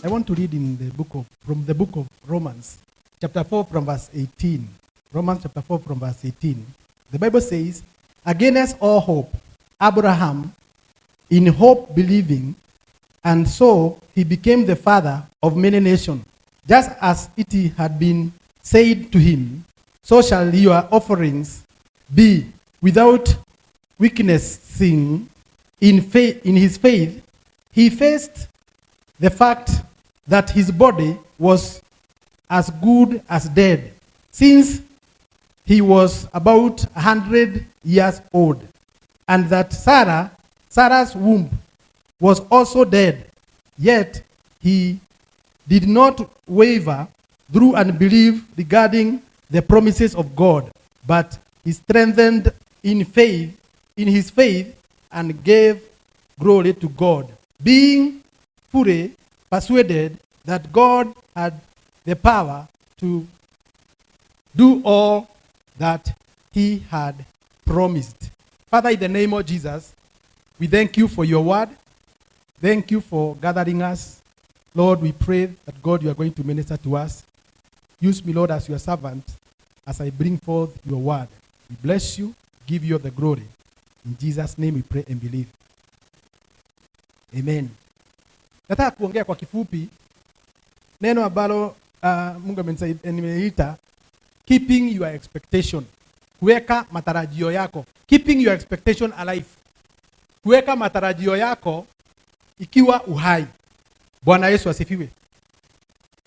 I want to read from the book of Romans, chapter 4 from verse 18. Romans chapter 4 from verse 18. The Bible says, against all hope, Abraham, in hope believing, and so he became the father of many nations. Just as it had been said to him, so shall your offerings be. Without weaknessing in his faith, he faced the fact that his body was as good as dead, since he was about 100 years old, and that Sarah's womb was also dead. Yet he did not waver through unbelief regarding the promises of God, but he strengthened in his faith, and gave glory to God, being fully persuaded that God had the power to do all that he had promised. Father, in the name of Jesus, we thank you for your word. Thank you for gathering us. Lord, we pray that, God, you are going to minister to us. Use me, Lord, as your servant, as I bring forth your word. We bless you, give you the glory. In Jesus' name we pray and believe. Amen. Nataka kuongea kwa kifupi neno ambalo Mungu ameniita keeping your expectation. Kuweka matarajio yako. Keeping your expectation alive. Kuweka matarajio yako ikiwa uhai. Bwana Yesu asifiwe.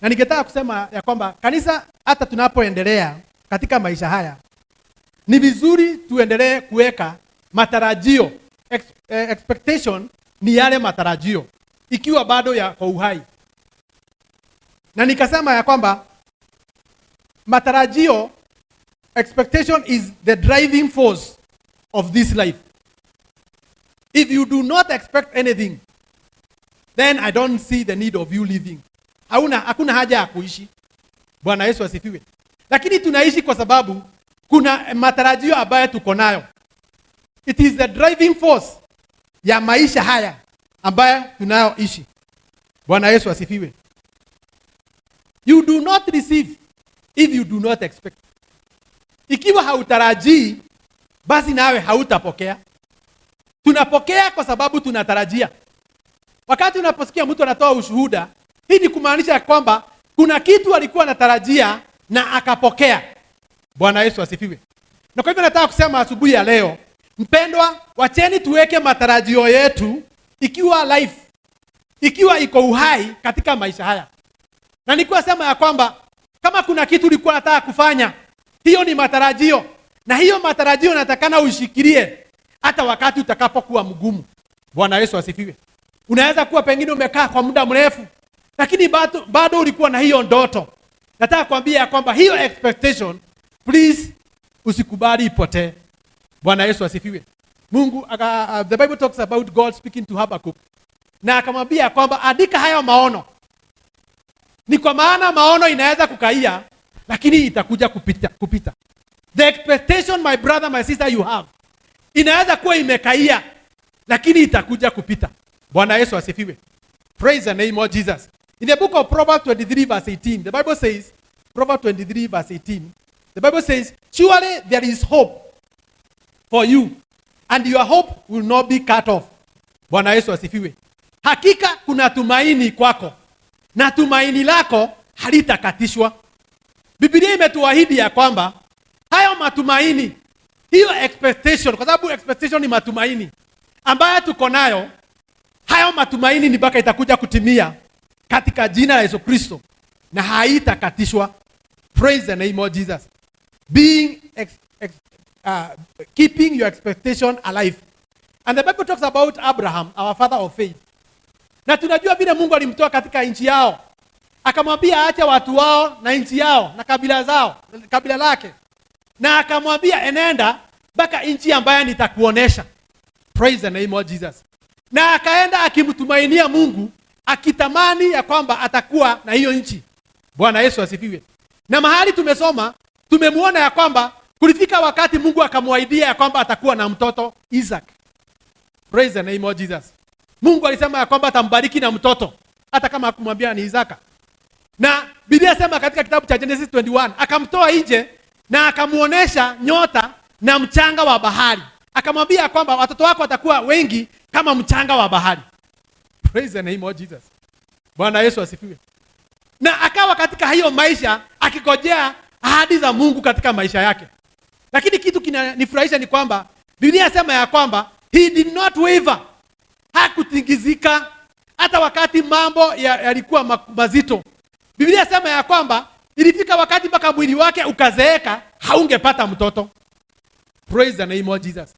Na ningetaka kusema ya kwamba kanisa, hata tunapoendelea katika maisha haya, ni vizuri tuendelee kuweka matarajio. Expectation ni yale matarajio ikiwa bado ya kwa uhai. Na nikasema ya kwamba matarajio, expectation is the driving force of this life. If you do not expect anything, then I don't see the need of you living. Hakuna haja ya kuishi. Bwana Yesu asifiwe. Lakini tunaishi kwa sababu kuna matarajio ambayo tuko nayo. It is the driving force ya maisha haya ambayo tunayoishi. Bwana Yesu asifiwe. You do not receive if you do not expect. Ikiwa hautarajii, basi nawe hautapokea. Tunapokea kwa sababu tunatarajia. Wakati unaposikia mtu anatoa ushuhuda, hii ni kumaanisha kwamba kuna kitu alikuwa anatarajia na akapokea. Bwana Yesu asifiwe. Na kwa hivyo nataka kusema asubuhi ya leo, mpendwa, wacheni tuweke matarajio yetu ikiwa life, ikiwa iko uhai katika maisha haya. Na nilikuwa sema ya kwamba kama kuna kitu ulikuwa unataka kufanya, hiyo ni matarajio. Na hiyo matarajio natakana ushikilie hata wakati utakapokuwa mgumu. Bwana Yesu asifiwe. Unaweza kuwa pengine umekaa kwa muda mrefu, lakini bado ulikuwa na hiyo ndoto. Nataka kuambia ya kwamba hiyo expectation, please usikubali ipotee. Bwana Yesu asifiwe. Mungu, the Bible talks about God speaking to Habakkuk. Na akamwambia kwamba andika hayo maono. Ni kwa maana maono inaweza kukaia, lakini itakuja kupita. The expectation, my brother, my sister, you have, inaweza kuwa imekaia, lakini itakuja kupita. Bwana Yesu asifiwe. Praise the name of Jesus. In the book of Proverbs 23 verse 18, the Bible says, Proverbs 23 verse 18, the Bible says, surely there is hope for you, and your hope will not be cut off. Bwana Yesu asifiwe. Hakika kuna tumaini kwako, na tumaini lako halitakatishwa. Biblia imetuahidi ya kwamba hayo matumaini, hiyo expectation, kwa sababu expectation ni matumaini ambayo tuko nayo, hayo matumaini ni mpaka itakuja kutimia katika jina la Yesu Kristo, na haitakatishwa. Praise the name of Jesus. Keeping your expectation alive. And the Bible talks about Abraham, our father of faith. Na tunajua vile Mungu alimtoa katika nchi yao, akamwambia aache watu wao na nchi yao na kabila lake, na akamwambia enenda mpaka nchi ambayo nitakuonesha. Praise the name of Jesus. Na akaenda akimtumainia Mungu, akitamani ya kwamba atakuwa na hiyo nchi. Bwana Yesu asifiwe. Na mahali tumesoma, tumemuona ya kwamba kulifika wakati Mungu akamwaidia ya kwamba atakuwa na mtoto Isaac. Praise the name of Jesus. Mungu alisema ya kwamba atambariki na mtoto hata kama hakumwambia ni Isaka. Na Biblia inasema katika kitabu cha Genesis 21, akamtoa nje na akamuonesha nyota na mchanga wa bahari. Akamwambia kwamba watoto wako watakuwa wengi kama mchanga wa bahari. Praise the name of Jesus. Bwana Yesu asifiwe. Na akawa katika hiyo maisha akikojea ahadi za Mungu katika maisha yake. Lakini kitu kinanifurahisha ni kwamba Biblia inasema ya kwamba he did not waver. Hakutingizika hata wakati mambo yalikuwa mazito. Biblia inasema ya kwamba ilifika wakati mpaka mwili wake ukazeeka, haungepata mtoto. Praise the name of Jesus.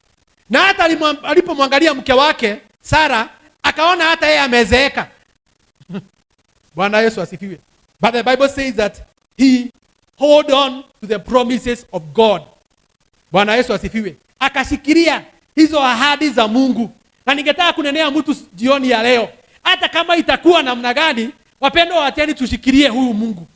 Na hata alipomwangalia mke wake Sara, akaona hata yeye amezeeka. Bwana Yesu asifiwe. But the Bible says that he hold on to the promises of God. Bwana Yesu asifiwe. Akashikilia hizo ahadi za Mungu. Na ningetaka kunenea mtu jioni ya leo, hata kama itakuwa namna gani, wapendwa, wacheni tushikilie huyu Mungu.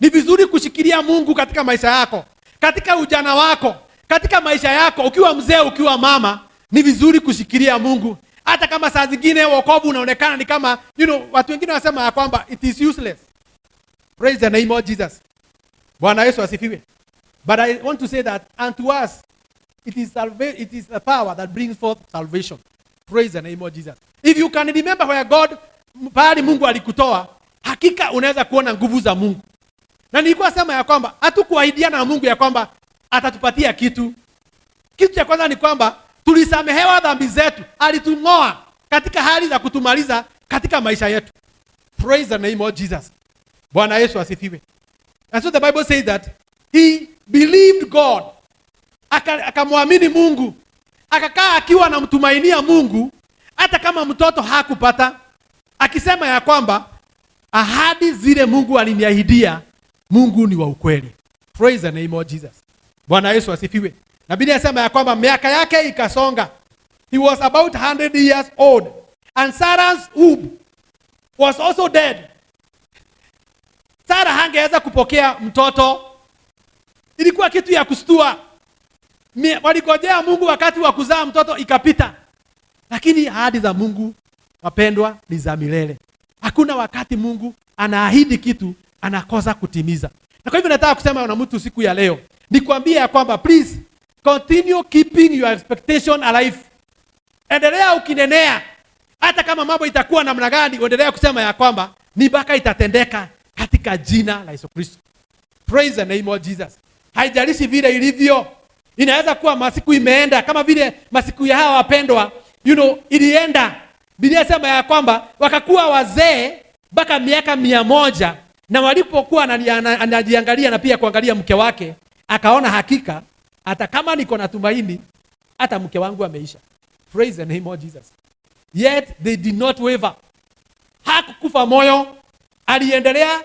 Ni vizuri kushikilia Mungu katika maisha yako, katika ujana wako, katika maisha yako, ukiwa mzee, ukiwa mama, ni vizuri kushikilia Mungu. Hata kama saa zingine wokovu unaonekana ni kama, watu wengine wanasema ya kwamba it is useless. Praise the name of Jesus. Bwana Yesu asifiwe. But I want to say that unto us it is the power that brings forth salvation. Praise the name of Jesus. If you can remember where God, pahali Mungu alikutoa, hakika unaweza kuona nguvu za Mungu. Na nilikuwa sema ya kwamba hatukuahidiana na Mungu ya kwamba atatupatia kitu. Kitu cha kwanza ni kwamba tulisamehewa dhambi zetu. Alitung'oa katika hali za kutumaliza katika maisha yetu. Praise the name of Jesus. Bwana Yesu asifiwe. And so the Bible says that he believed God. Akamwamini Mungu. Akakaa akiwa anamtumainia Mungu hata kama mtoto hakupata, akisema ya kwamba ahadi zile Mungu aliniahidia, Mungu ni wa ukweli. Praise the name of Jesus. Bwana Yesu asifiwe. Na Biblia inasema ya kwamba miaka yake ikasonga. He was about 100 years old. And Sarah's womb was also dead. Sarah hangeweza kupokea mtoto. Ilikuwa kitu ya kustua. Waligojea Mungu wakati wa kuzaa mtoto ikapita. Lakini ahadi za Mungu, wapendwa, ni za milele. Hakuna wakati Mungu anaahidi kitu anakosa kutimiza. Na kwa hivyo nataka kusema na mtu siku ya leo, nikwambie ya kwamba please continue keeping your expectation alive. Endelea ukinenea hata kama mambo itakuwa namna gani, endelea kusema ya kwamba ni baka itatendeka katika jina la Yesu Kristo. Praise the name of Jesus. Haijalishi vile ilivyo. Inaweza kuwa masiku imeenda kama vile masiku ya hawa wapendwa, ilienda. Biblia inasema ya kwamba wakakuwa wazee mpaka miaka 100, na walipokuwa anajiangalia na pia kuangalia mke wake, akaona hakika hata kama niko na tumaini, hata mke wangu ameisha. Praise the name of Jesus. Yet they did not waver. Hakukufa moyo, aliendelea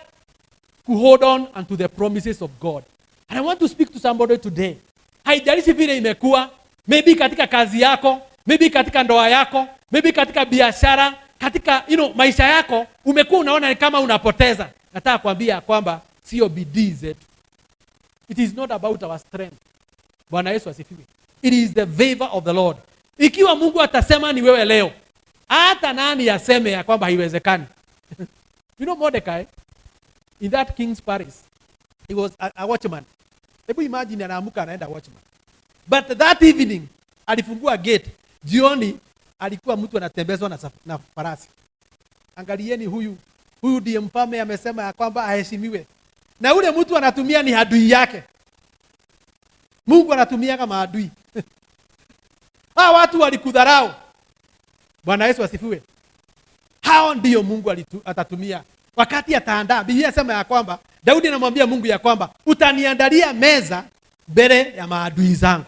to hold on unto the promises of God. And I want to speak to somebody today. Haijalishi vile imekuwa, maybe katika kazi yako, maybe katika ndoa yako, maybe katika biashara, katika maisha yako, umekuwa unaona ni kama unapoteza. Nataka kuambia kwamba sio bidii zetu. It is not about our strength. Bwana Yesu asifiwe. It is the favor of the Lord. Ikiwa Mungu atasema ni wewe leo, hata nani aseme ya kwamba haiwezekani. Mordecai in that king's palace, he was a watchman. Hebu imagine anaamuka anaenda watchman. But that evening alifungua gate. Jioni alikuwa mtu anatembezwa na farasi. Angalieni huyu ndiye mfalme amesema ya kwamba aheshimiwe. Na ule mtu anatumia ni adui yake. Mungu anatumia kama adui. Hao watu walikudharau. Bwana Yesu asifiwe. Hao ndio Mungu atatumia wakati ataandaa. Biblia inasema ya kwamba Daudi anamwambia Mungu ya kwamba utaniandalia meza mbele ya maadui zangu.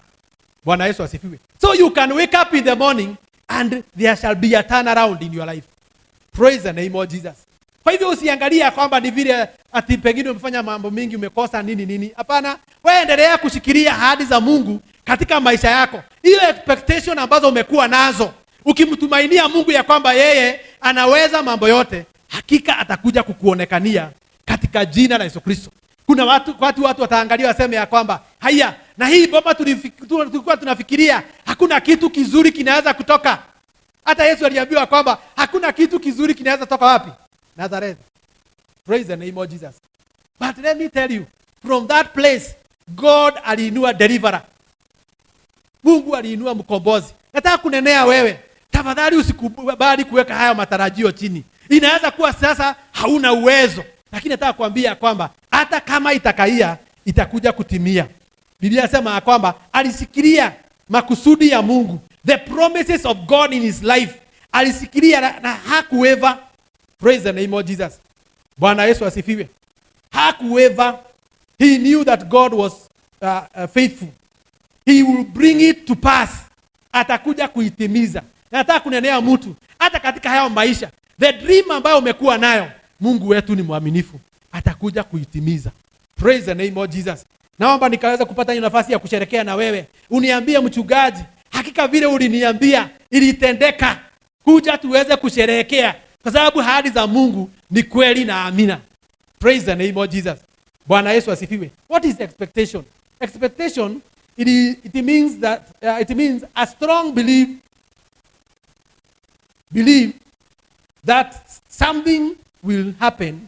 Bwana Yesu asifiwe. So you can wake up in the morning and there shall be a turnaround in your life. Praise the name of Jesus. Kwa hivyo usiangalia kwamba ni vile ati pengine umefanya mambo mengi, umekosa nini. Hapana, wewe endelea kushikilia ahadi za Mungu katika maisha yako. Ile expectation ambazo umekuwa nazo, ukimtumainia Mungu ya kwamba yeye anaweza mambo yote, hakika atakuja kukuonekania katika jina la Yesu Kristo. Kuna watu wataangalia waseme ya kwamba haya, na hii bomba tulikuwa tunafikiria hakuna kitu kizuri kinaweza kutoka. Hata Yesu aliambiwa kwamba hakuna kitu kizuri kinaweza toka wapi? Nazareth. Praise the name of Jesus. But let me tell you, from that place, God aliinua deliverer. Mungu aliinua mkombozi. Nataka kunenea wewe, tafadhali usikubali kuweka haya matarajio chini. Inaweza kuwa sasa hauna uwezo, lakini nataka kuambia kwamba hata kama itakaia, itakuja kutimia. Biblia inasema kwamba alisikilia makusudi ya Mungu, the promises of God in his life. Alisikilia na hakuweva. Praise the name of Jesus. Bwana Yesu asifiwe. Hakuweva. He knew that God was faithful. He will bring it to pass. Atakuja kuitimiza. Nataka kunenea mtu hata katika hayo maisha, the dream ambayo umekuwa nayo, Mungu wetu ni mwaminifu, atakuja kuitimiza. Praise the name of Jesus. Naomba nikaweza kupata hiyo nafasi ya kusherekea na wewe. Uniambie mchungaji, hakika vile uliniambia ilitendeka. Kuja tuweze kusherekea kwa sababu ahadi za Mungu ni kweli na amina. Praise the name of Jesus. Bwana Yesu asifiwe. What is expectation? Expectation, it means that it means a strong belief that something will happen,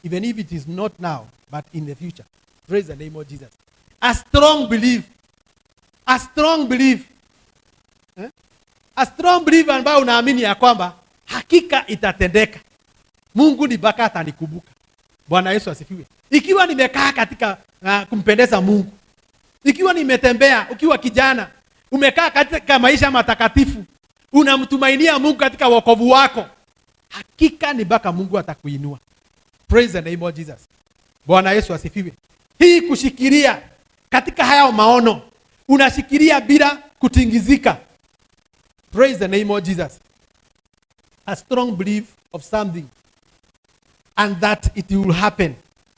even if it is not now, but in the future. Praise the name of Jesus. A strong belief. A strong belief. A strong belief ambayo unaamini ya kwamba hakika itatendeka. Mungu ni baka atanikumbuka. Bwana Yesu asifiwe. Ikiwa nimekaa katika kumpendeza Mungu, ikiwa nimetembea, ukiwa kijana, umekaa katika maisha matakatifu, unamtumainia Mungu katika wokovu wako, hakika ni baka Mungu atakuinua. Praise the name of Jesus. Bwana Yesu asifiwe. Hii kushikilia katika haya maono, unashikilia bila kutingizika. Praise the name of Jesus. A strong belief of something and that it will happen.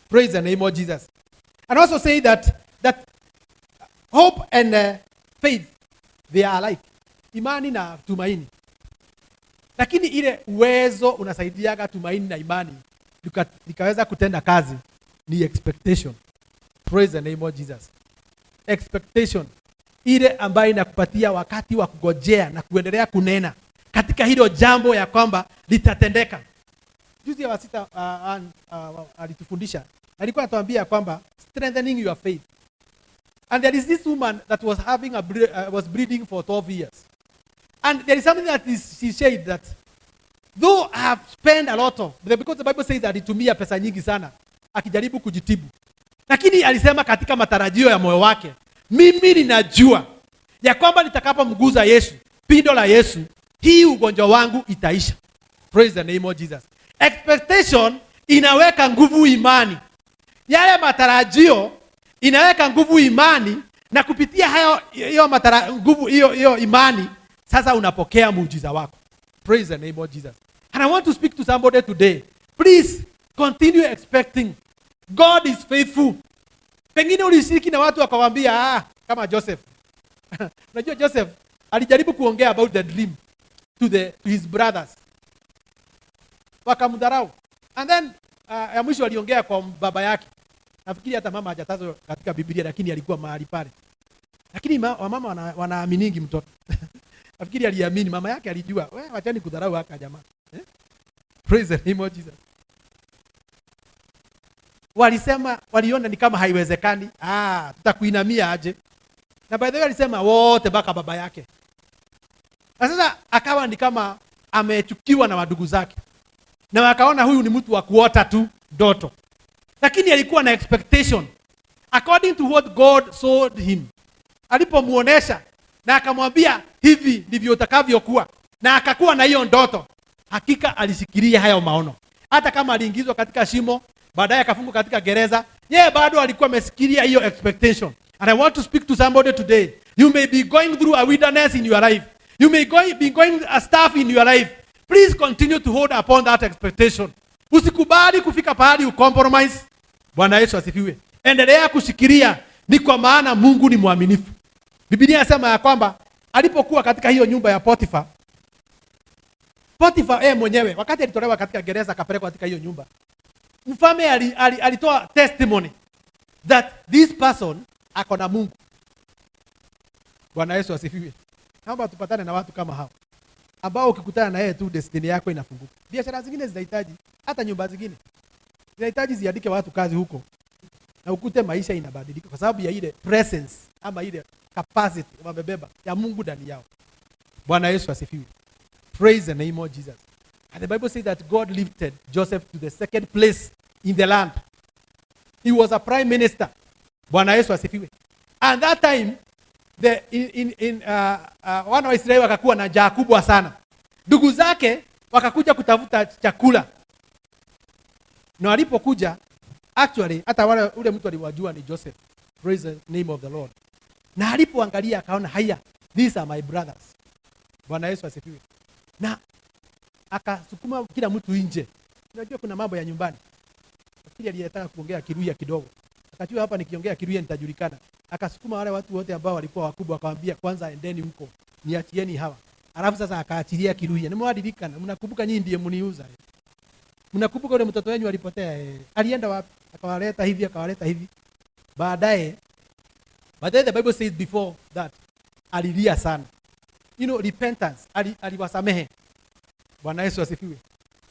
Praise the name of Jesus. And also say that hope and faith, they are alike. Imani na tumaini. Lakini ile uwezo unasaidiaga tumaini na imani likaweza kutenda kazi ni expectation. Praise the name of Jesus. Expectation, ile ambayo inakupatia wakati wa kugojea na kuendelea kunena katika hilo jambo ya kwamba litatendeka. Juzi ya wasita alitufundisha, alikuwa anatuambia kwamba strengthening your faith. And there is this woman that was having was bleeding for 12 years. And there is something that she said that though I have spent a lot of, because the Bible says that alitumia pesa nyingi sana akijaribu kujitibu. Lakini alisema katika matarajio ya moyo wake, mimi ninajua ya kwamba nitakapomguza Yesu, pindo la Yesu, hii ugonjwa wangu itaisha. Praise the name of Jesus. Expectation inaweka nguvu imani. Yale matarajio inaweka nguvu imani, na kupitia hiyo nguvu hiyo imani, sasa unapokea muujiza wako. Praise the name of Jesus. And I want to speak to somebody today. Please continue expecting. God is faithful. Pengine ulishiriki na watu wakawaambia kama Joseph. Unajua Joseph alijaribu kuongea about the dream to his brothers. Wakamdharau. And then ya mwisho aliongea kwa baba yake. Nafikiri hata mama hajatazwa katika Biblia, lakini alikuwa mahali pale. Lakini wamama wanaaminigi mtoto. Nafikiri aliamini, mama yake alijua, wachani kudharau haka jamaa. Praise the name of Jesus. Walisema, waliona ni kama haiwezekani. Tutakuinamia aje. Na by the way alisema wote baka baba yake. Na sasa akawa ni kama amechukiwa na wadugu zake. Na wakaona huyu ni mtu wa kuota tu ndoto. Lakini alikuwa na expectation according to what God showed him. Alipomuonesha na akamwambia hivi ndivyo utakavyokuwa, na akakuwa na hiyo ndoto, hakika alishikilia hayo maono. Hata kama aliingizwa katika shimo, baadaye akafungwa katika gereza, yeye bado alikuwa amesikilia hiyo expectation. And I want to speak to somebody today. You may be going through a wilderness in your life. You may be going a stuff in your life. Please continue to hold upon that expectation. Usikubali kufika pahali ucompromise. Bwana Yesu asifiwe. Endelea kushikilia, ni kwa maana Mungu ni mwaminifu. Biblia inasema ya kwamba alipokuwa katika hiyo nyumba ya Potifa mwenyewe wakati alitolewa katika gereza akapelekwa katika hiyo nyumba, mfalme alitoa testimony that this person ako na Mungu. Bwana Yesu asifiwe. Naomba tupatane na watu kama hao. ambao ukikutana na yeye tu destiny yako inafunguka. Biashara zingine zinahitaji, hata nyumba zingine zinahitaji ziandike watu kazi huko, na ukute maisha inabadilika kwa sababu ya ile presence ama ile capacity wamebeba ya Mungu ndani yao. Bwana Yesu asifiwe. Praise the name of Jesus. And the Bible says that God lifted Joseph to the second place in the land. He was a prime minister. Bwana Yesu asifiwe. And that time wana wa Israeli wakakuwa na njaa kubwa sana. Ndugu zake wakakuja kutafuta chakula. Na walipokuja, actually hata ule mtu aliwajua ni Joseph. Praise the name of the Lord. Na alipoangalia akaona, haya, these are my brothers. Bwana Yesu asifiwe. Na akasukuma kila mtu nje. Unajua kuna mambo ya nyumbani. Nafikiri aliyetaka kuongea Kiruya kidogo. Akajua hapa nikiongea Kiruya nitajulikana. Akasukuma wale watu wote ambao walikuwa wakubwa akamwambia, kwanza endeni huko, niachieni hawa. Alafu sasa akaachilia Kiruya. Nimewadirikana, mnakumbuka nyinyi ndiye mniuza. Mnakumbuka yule mtoto wenu alipotea, alienda wapi? Akawaleta hivi. Baadaye the Bible says before that alilia sana. Repentance, aliwasamehe. Bwana Yesu asifiwe.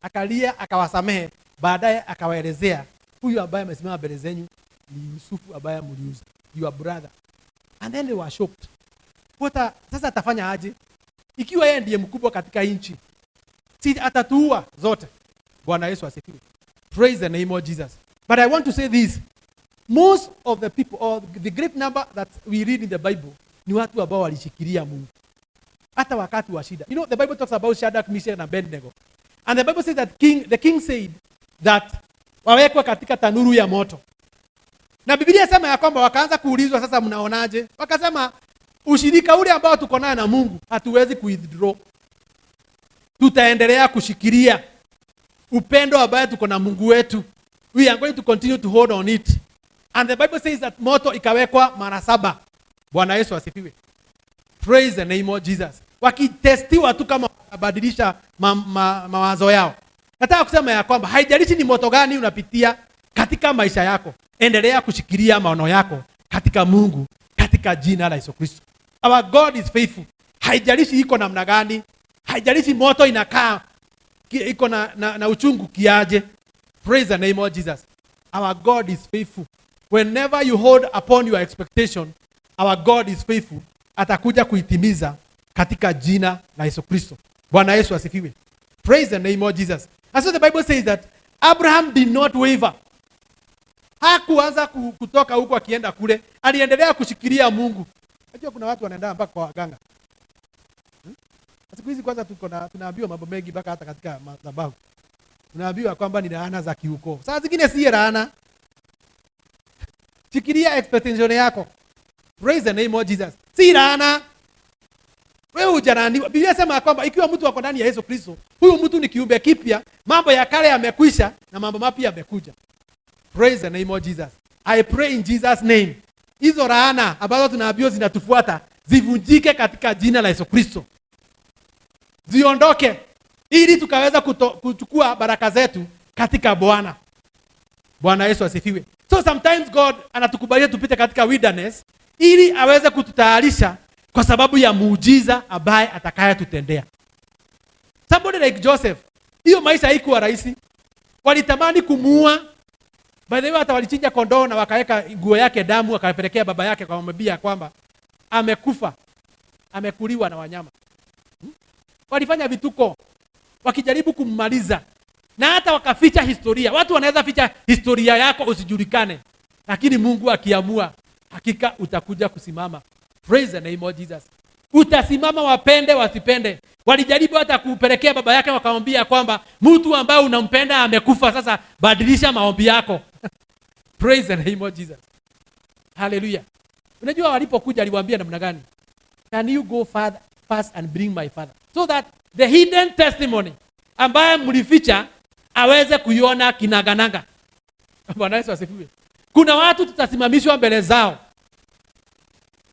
Akalia akawasamehe, baadaye akawaelezea, huyu ambaye amesimama mbele zenu ni Yusufu ambaye mliuza, your brother. And then they were shocked. Sasa atafanya aje? Ikiwa yeye ndiye mkubwa katika nchi, si atatuua zote. Bwana Yesu asifiwe. Praise the name of Jesus. But I want to say this. Most of the people, or the great number that we read in the Bible, ni watu ambao walishikilia Mungu hata wakati wa shida. The Bible talks about Shadrach, Meshach and Abednego. And the Bible says that the king said that wawekwa katika tanuru ya moto. Na Biblia inasema ya kwamba wakaanza kuulizwa, sasa mnaonaje? Wakasema ushirika ule ambao tuko naye na Mungu hatuwezi kuwithdraw. Tutaendelea kushikilia upendo ambao tuko na Mungu wetu. We are going to continue to hold on it. And the Bible says that moto ikawekwa mara 7. Bwana Yesu asifiwe. Praise the name of Jesus. Wakitestiwa tu kama wabadilisha mawazo yao. Nataka kusema ya kwamba haijalishi ni moto gani unapitia katika maisha yako, endelea kushikilia maono yako katika Mungu, katika jina la Yesu Kristo. Our God is faithful. Haijalishi iko namna gani, haijalishi moto inakaa iko na uchungu kiaje. Praise the name of Jesus. Our God is faithful. Whenever you hold upon your expectation, our God is faithful. Atakuja kuitimiza katika jina la Yesu Kristo. Bwana Yesu asifiwe. Praise the name of Jesus. And so the Bible says that Abraham did not waver. Hakuanza kutoka huko akienda kule, aliendelea kushikilia Mungu. Unajua kuna watu wanaenda mpaka kwa waganga. Siku hizi kwanza tunaambiwa mambo mengi mpaka hata katika madhabahu. Tunaambiwa kwamba ni laana za kiukoo. Saa zingine si laana. Shikilia expectation yako. Praise the name of Jesus. Si laana. Wewe hujaraniwa. Biblia inasema kwamba ikiwa mtu wako ndani ya Yesu Kristo, huyu mtu ni kiumbe kipya, mambo ya kale yamekwisha na mambo mapya yamekuja. Praise the name of Jesus. I pray in Jesus name. Hizo laana ambazo tunaambiwa zinatufuata zivunjike katika jina la Yesu Kristo. Ziondoke ili tukaweza kuchukua baraka zetu katika Bwana. Bwana Yesu asifiwe. So sometimes God anatukubalia tupite katika wilderness ili aweze kututayarisha kwa sababu ya muujiza ambaye atakayetutendea. Somebody like Joseph, hiyo maisha haikuwa rahisi. Walitamani kumuua. By the way, hata walichinja kondoo na wakaweka nguo yake damu, wakapelekea baba yake kwa kumwambia kwamba amekufa, amekuliwa na wanyama. Walifanya vituko wakijaribu kummaliza, na hata wakaficha historia. Watu wanaweza ficha historia yako usijulikane, lakini Mungu akiamua, hakika utakuja kusimama. Praise the name of Jesus. Utasimama, wapende wasipende. Walijaribu hata kupelekea baba yake, wakamwambia kwamba mtu ambaye unampenda amekufa, sasa badilisha maombi yako. Praise the name of Jesus. Hallelujah. Unajua walipokuja aliwaambia namna gani? Can you go fast and bring my father? So that the hidden testimony ambaye mlificha aweze kuiona kinagananga. Bwana Yesu asifiwe. Kuna watu tutasimamishwa mbele zao.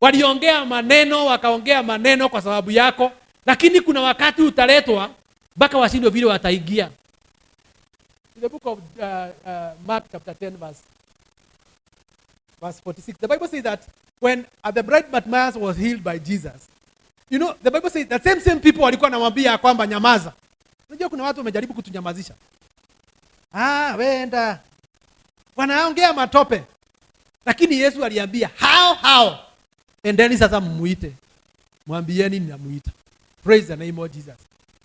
Waliongea maneno, wakaongea maneno kwa sababu yako, lakini kuna wakati utaletwa mpaka washindwe vile wataingia. In the book of Mark chapter 10 verse 46, the Bible says that when the blind Bartimaeus was healed by Jesus, You know, the Bible says the same people walikuwa wanamwambia kwamba nyamaza. Unajua kuna watu wamejaribu kutunyamazisha. Wenda. Wanaongea matope. Lakini Yesu aliambia, how? Endeni sasa mmuite. Mwambieni ninamuita. Praise the name of Jesus.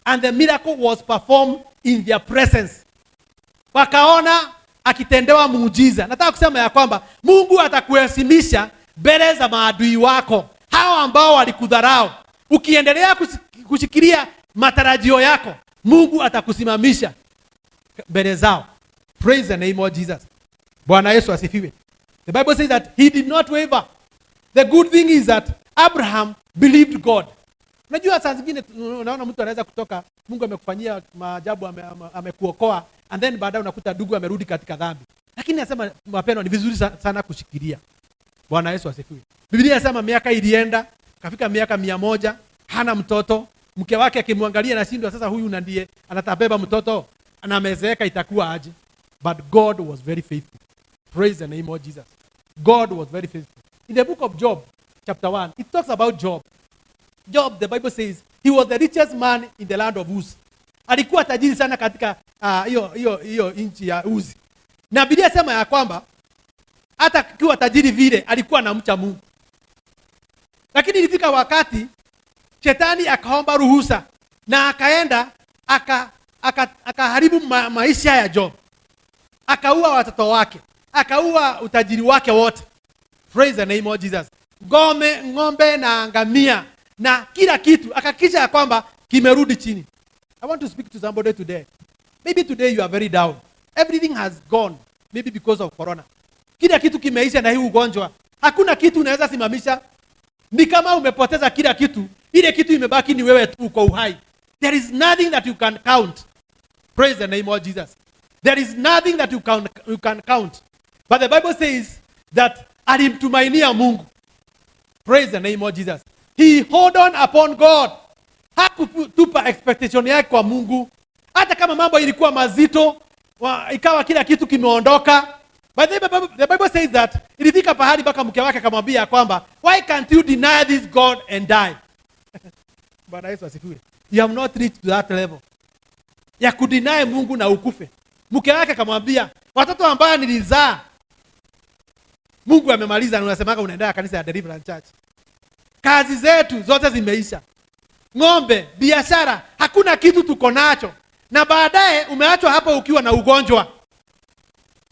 And the miracle was performed in their presence. Wakaona akitendewa muujiza. Nataka kusema ya kwamba Mungu atakuheshimisha mbele za maadui wako. Hao ambao walikudharau. Ukiendelea kushikilia matarajio yako, Mungu atakusimamisha mbele zao. Praise the name of Jesus. Bwana Yesu asifiwe. The Bible says that he did not waver. The good thing is that Abraham believed God. Unajua saa zingine unaona mtu anaweza kutoka, Mungu amekufanyia maajabu, amekuokoa, and then baadaye unakuta ndugu amerudi katika dhambi. Lakini nasema mapendo ni vizuri sana kushikilia. Bwana Yesu asifiwe. Biblia inasema miaka ilienda, kafika miaka 100, hana mtoto. Mke wake akimwangalia na shindwa, sasa huyu ndiye anatabeba mtoto, anamezeeka, itakuwa aje? But God was very faithful. Praise the name of Jesus. God was very faithful. In the book of Job, chapter 1, it talks about Job. Job, the Bible says, he was the richest man in the land of Uz. Alikuwa tajiri sana katika hiyo nchi ya Uz. Na Biblia inasema ya kwamba hata kiwa tajiri vile alikuwa anamcha Mungu. Lakini ilifika wakati Shetani akaomba ruhusa na akaenda akaharibu maisha ya Job. Akaua watoto wake, akaua utajiri wake wote. Praise the name of Jesus. Ng'ombe na ngamia na kila kitu akakisha ya kwamba kimerudi chini. I want to speak to somebody today. Maybe today you are very down. Everything has gone, maybe because of corona. Kila kitu kimeisha na hii ugonjwa. Hakuna kitu unaweza simamisha. Ni kama umepoteza kila kitu. Ile kitu imebaki ni wewe tu uko uhai. There is nothing that you can count. Praise the name of Jesus. There is nothing that you can count. But the Bible says that alimtumainia Mungu. Praise the name of Jesus. He hold on upon God. Hakutupa expectation yake kwa Mungu. Hata kama mambo ilikuwa mazito, ikawa kila kitu kimeondoka. But the Bible says that ilifika pahali mpaka mke wake akamwambia kwamba, why can't you deny this God and die? Bwana Yesu asifiwe. You have not reached to that level ya kudeny Mungu na ukufe. Mke wake akamwambia, watoto ambao nilizaa Mungu amemaliza, na unasemaga unaenda kanisa ya Deliverance Church. Kazi zetu zote zimeisha. Ng'ombe, biashara, hakuna kitu tuko nacho. Na baadaye umeachwa hapo ukiwa na ugonjwa.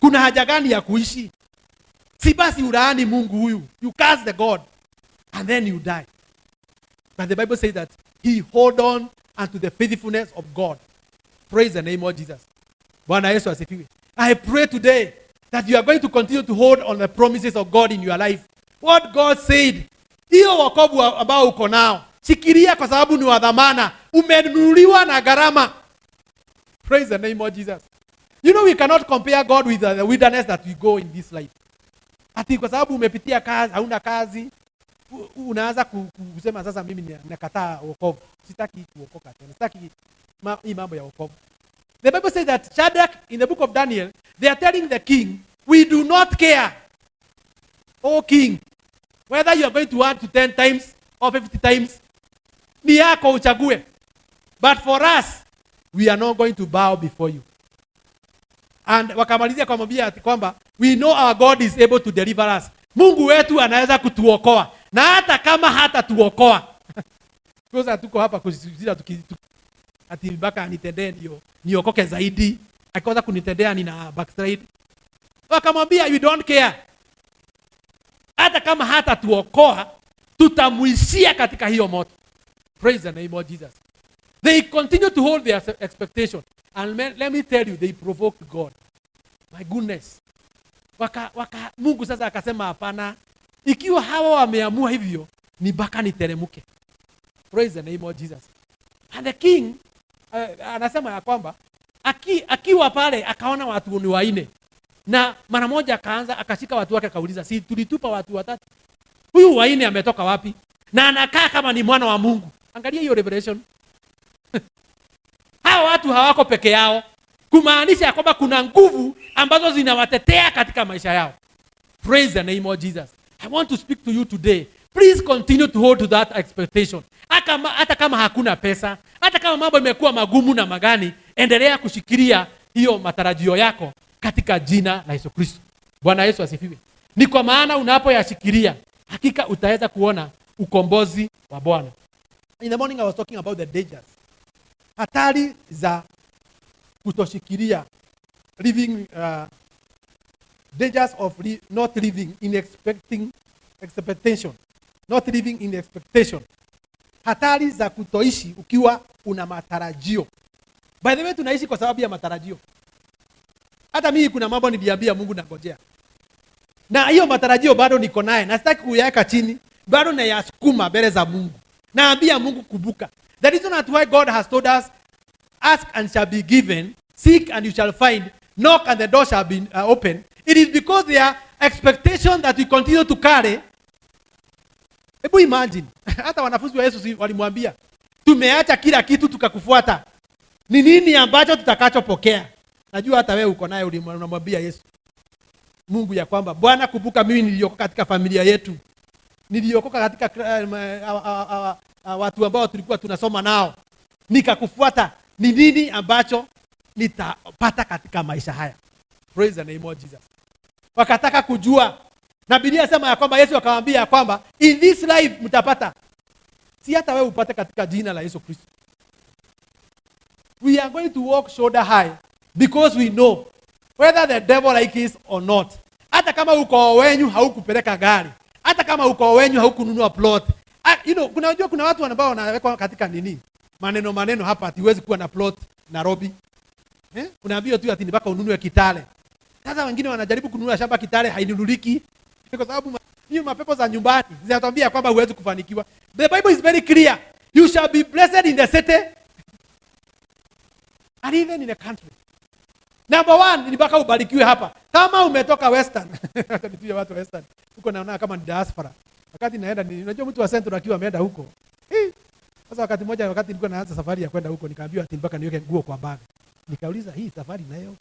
Kuna haja gani ya kuishi? Si basi ulaani Mungu huyu. You curse the God and then you die. But the Bible says that he hold on unto the faithfulness of God. Praise the name of Jesus. Bwana Yesu asifiwe. I pray today that you are going to continue to hold on the promises of God in your life. What God said. Hiyo wokovu ambao uko nao, shikilia kwa sababu ni wa dhamana. Umenunuliwa na gharama. Praise the name of Jesus. You know, we cannot compare God with the wilderness that we go in this life. Ati kwa sababu umepitia kazi, hauna kazi, unaanza kusema sasa mimi nakataa wokovu. Sitaki kuokoka tena. Sitaki hii mambo ya wokovu. The Bible says that Shadrach in the book of Daniel, they are telling the king, we do not care, O king, whether you are going to 1 to 10 times or 50 times. Ni yako uchague. But for us, we are not going to bow before you. And wakamalizia kumwambia kwamba we know our God is able to deliver us. Mungu wetu anaweza kutuokoa. Na hata kama hata tuokoa. Sasa tuko hapa kusisitiza ati mpaka anitendee ndio niokoke zaidi. Akaanza kunitendea nina backslide. Wakamwambia we don't care. Hata kama hata tuokoa, tutamuishia katika hiyo moto. Praise the name of Jesus. They continue to hold their expectation. And let me tell you, they provoked God. My goodness. Mungu sasa akasema hapana. Ikiwa hawa wameamua hivyo, ni mpaka niteremuke. Praise the name of Jesus. And the king, anasema ya kwamba, akiwa pale, akaona watu ni waine. Na mara moja akaanza, akashika watu wake akauliza, si tulitupa watu watatu? Huyu waine ametoka wapi? Na anakaa kama ni mwana wa Mungu. Angalia hiyo revelation. Hawa watu hawako peke yao. Kumaanisha kwamba kuna nguvu ambazo zinawatetea katika maisha yao. Praise the name of Jesus. I want to speak to you today. Please continue to hold to that expectation. hata kama hakuna pesa, hata kama mambo imekuwa magumu na magani, endelea kushikilia hiyo matarajio yako katika jina la Yesu Kristo. Bwana Yesu asifiwe. Ni kwa maana unapoyashikilia, hakika utaweza kuona ukombozi wa Bwana. In the morning I was talking about the dangers. Hatari za kutoshikilia, living dangers of not living in expectation. Not living in expectation. Hatari za kutoishi ukiwa una matarajio. By the way, tunaishi kwa sababu ya matarajio. Hata mimi kuna mambo niliambia Mungu nangojea. Na hiyo matarajio bado niko naye. Na sitaki kuyaweka chini. Bado nayasukuma mbele za Mungu. Naambia Mungu kumbuka. The reason why God has told us, ask and shall be given, seek and you shall find, knock and the door shall be open. It is because there are expectations that we continue to carry. Hebu imagine, hata wanafunzi wa Yesu walimwambia, tumeacha kila kitu tukakufuata. Ni nini ambacho tutakachopokea? Najua hata wewe uko naye unamwambia Yesu, Mungu ya kwamba, Bwana kumbuka mimi niliokoka katika familia yetu. Niliokoka katika watu ambao tulikuwa tunasoma nao. Nikakufuata. Ni nini ambacho nitapata katika maisha haya? Praise the name of Jesus. Wakataka kujua. Na Biblia inasema ya kwamba Yesu akamwambia ya kwamba in this life mtapata. Si hata wewe upate katika jina la Yesu Kristo. We are going to walk shoulder high because we know whether the devil like it or not. Hata kama uko wenyu haukupeleka gari. Hata kama uko wenyu haukununua plot. Kuna watu ambao wanawekwa katika nini? Maneno hapa ati huwezi kuwa na plot Nairobi. Unaambiwa tu ati mpaka ununue Kitale. Sasa wengine wanajaribu kununua shamba Kitale hainunuliki. Kwa sababu hiyo mapepo za nyumbani zinatuambia kwamba huwezi kufanikiwa. The Bible is very clear. You shall be blessed in the city and even in the country. Number one, ni mpaka ubarikiwe hapa. Kama umetoka Western, ndio watu Western. Huko naona kama ni diaspora. Wakati naenda unajua mtu wa Central akiwa ameenda huko. Sasa wakati nilikuwa naanza safari ya kwenda huko nikaambiwa ati mpaka niweke nguo kwa bag. Nikauliza hii safari nayo.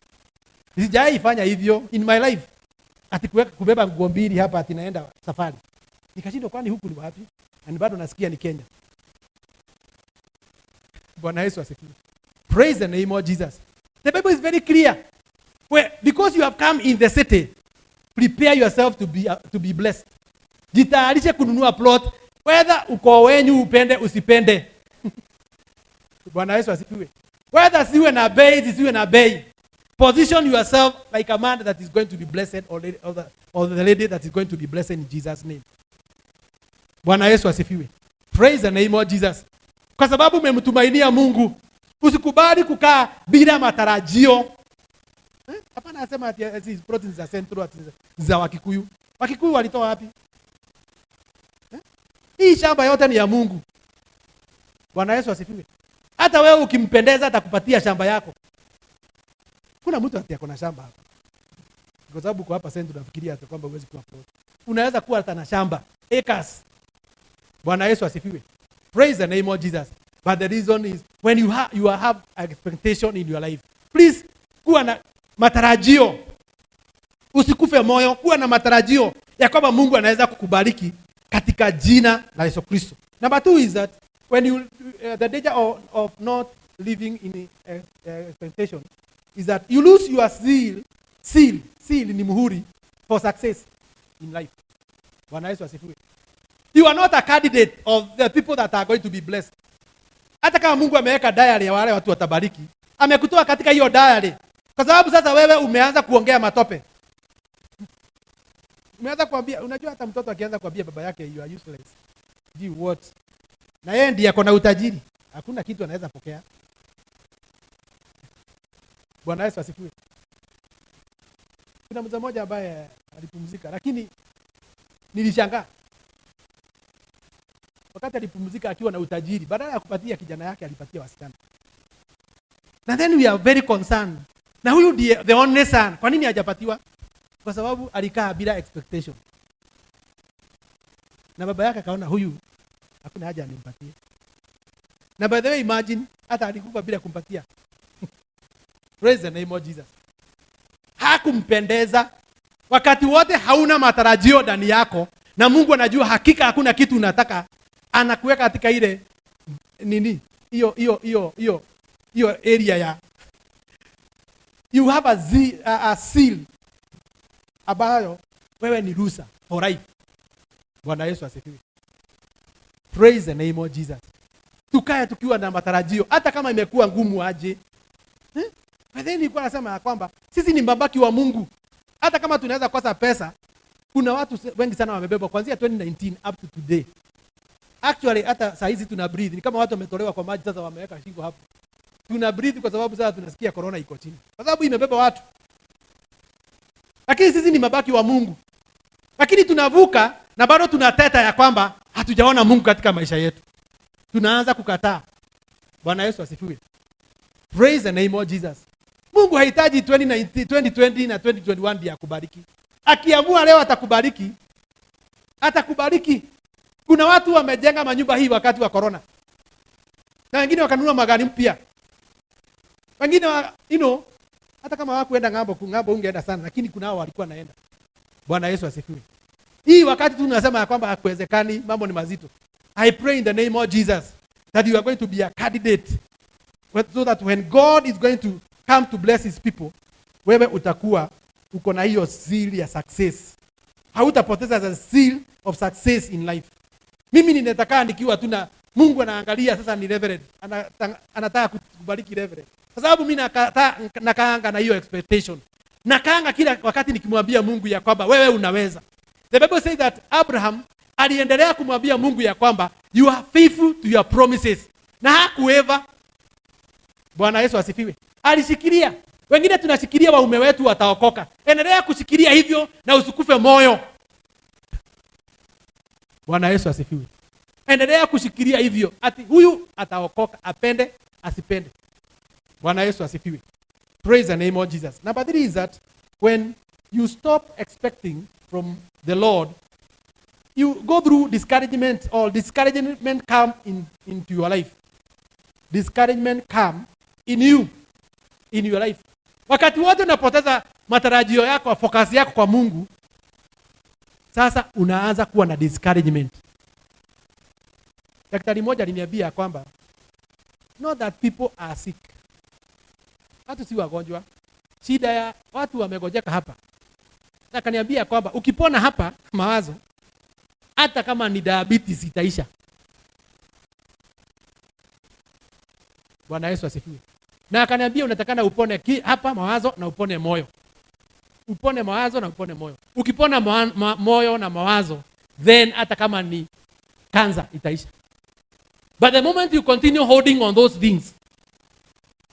Sijawahi fanya hivyo in my life. Ati kubeba nguo mbili hapa ati naenda safari. Nikashindwa kwani huku ni wapi? Na bado nasikia ni Kenya. Bwana Yesu asifiwe. Praise the name of Jesus. The Bible is very clear. Because you have come in the city, prepare yourself to be blessed. Jitayarishe kununua plot, whether uko wenyu upende usipende. Bwana Yesu asifiwe. Whether siwe na bei, siwe na bei. Position yourself like a man that is going to be blessed or the lady that is going to be blessed in Jesus' name. Bwana Yesu asifiwe. Praise the name of Jesus. Kwa sababu umemtumainia Mungu, usikubali kukaa bila matarajio. Hapana nasema ati hizi proteins za Central za Wakikuyu. Wakikuyu walitoa wapi? Hii shamba yote ni ya Mungu. Bwana Yesu asifiwe. Hata wewe ukimpendeza atakupatia shamba yako. Kuna mtu ati ako na shamba hapa. Kwa sababu kwa hapa Central nafikiria ati kwamba huwezi kuwa plot. Unaweza kuwa hata na shamba, acres. Bwana Yesu asifiwe. Praise the name of Jesus. But the reason is when you have expectation in your life. Please kuwa na matarajio. Usikufe moyo, kuwa na matarajio ya kwamba Mungu anaweza kukubariki katika jina la Yesu Kristo. Number 2 is that when the danger of not living in expectation is that you lose your seal ni muhuri for success in life. Bwana Yesu asifiwe. You are not a candidate of the people that are going to be blessed. Hata kama Mungu ameweka diary ya wale watu watabariki, amekutoa katika hiyo diary. Kwa sababu sasa wewe umeanza kuongea matope. Umeanza kuambia, unajua hata mtoto akianza kuambia baba yake you are useless. Do what? Na yeye ndiye ako na utajiri. Hakuna kitu anaweza pokea. Bwana Yesu asifiwe. Kuna mtu mmoja ambaye alipumzika lakini nilishangaa. Wakati alipumzika akiwa na utajiri, badala ya kupatia kijana yake alipatia wasichana. Na then we are very concerned. Na huyu ndiye the only son. Kwa nini hajapatiwa? Kwa sababu alikaa bila expectation. Na baba yake akaona huyu hakuna haja animpatie. Na by the way imagine hata alikufa bila kumpatia. Praise the name of Jesus. Hakumpendeza. Wakati wote hauna matarajio ndani yako na Mungu anajua hakika hakuna kitu unataka, anakuweka katika ile nini hiyo area ya you have a seal ambayo wewe ni rusa for life. Bwana Yesu asifiwe. Praise the name of Jesus. Tukae tukiwa na matarajio hata kama imekuwa ngumu aje. Then nilikuwa nasema ya kwamba sisi ni mabaki wa Mungu. Hata kama tunaweza kosa pesa, kuna watu wengi sana wamebeba kuanzia 2019 up to today. Actually hata saa hizi tuna breathe. Ni kama watu wametolewa kwa maji sasa wameweka shingo hapo. Tuna breathe kwa sababu sasa tunasikia corona iko chini. Kwa sababu imebeba watu. Lakini sisi ni mabaki wa Mungu. Lakini tunavuka na bado tunateta ya kwamba hatujaona Mungu katika maisha yetu. Tunaanza kukataa. Bwana Yesu asifiwe. Praise the name of Jesus. Mungu hahitaji 2020 na 2021 ndio akubariki. Akiamua leo atakubariki. Atakubariki. Kuna watu wamejenga manyumba hii wakati wa corona. Na wengine wakanunua magari mpya. Wengine hata kama hawakuenda ng'ambo ungeenda sana, lakini kuna hao walikuwa naenda. Bwana Yesu asifiwe. Hii wakati tunasema ya kwamba hakuwezekani, mambo ni mazito. I pray in the name of Jesus that you are going to be a candidate so that when God is going to come to bless his people, wewe utakuwa uko na hiyo seal ya success. Hautapoteza the seal of success in life. Mimi ninataka nikiwa tuna Mungu anaangalia sasa ni reverend. Anataka kukubariki reverend. Kwa sababu mimi nakaanga na hiyo expectation. Nakaanga kila wakati nikimwambia Mungu ya kwamba wewe unaweza. The Bible says that Abraham aliendelea kumwambia Mungu ya kwamba you are faithful to your promises. Na hakueva. Bwana Yesu asifiwe. Alishikilia. Wengine tunashikilia waume wetu wataokoka. Endelea kushikilia hivyo na usikufe moyo. Bwana Yesu asifiwe. Endelea kushikilia hivyo. Ati huyu ataokoka, apende, asipende. Bwana Yesu asifiwe. Praise the name of Jesus. Number 3 is that when you stop expecting from the Lord, you go through discouragement, or discouragement come into your life. Discouragement come in your life. Wakati wote unapoteza matarajio yako, focus yako kwa Mungu, sasa unaanza kuwa na discouragement. Daktari mmoja aliniambia kwamba not that people are sick. Watu si wagonjwa. Shida ya watu wamegojeka hapa. Na kaniambia kwamba ukipona hapa mawazo, hata kama ni diabetes itaisha. Bwana Yesu asifiwe. Na akaniambia unatakana upone hapa mawazo na upone moyo. Upone mawazo na upone moyo. Ukipona moyo na mawazo, then hata kama ni cancer itaisha. But the moment you continue holding on those things,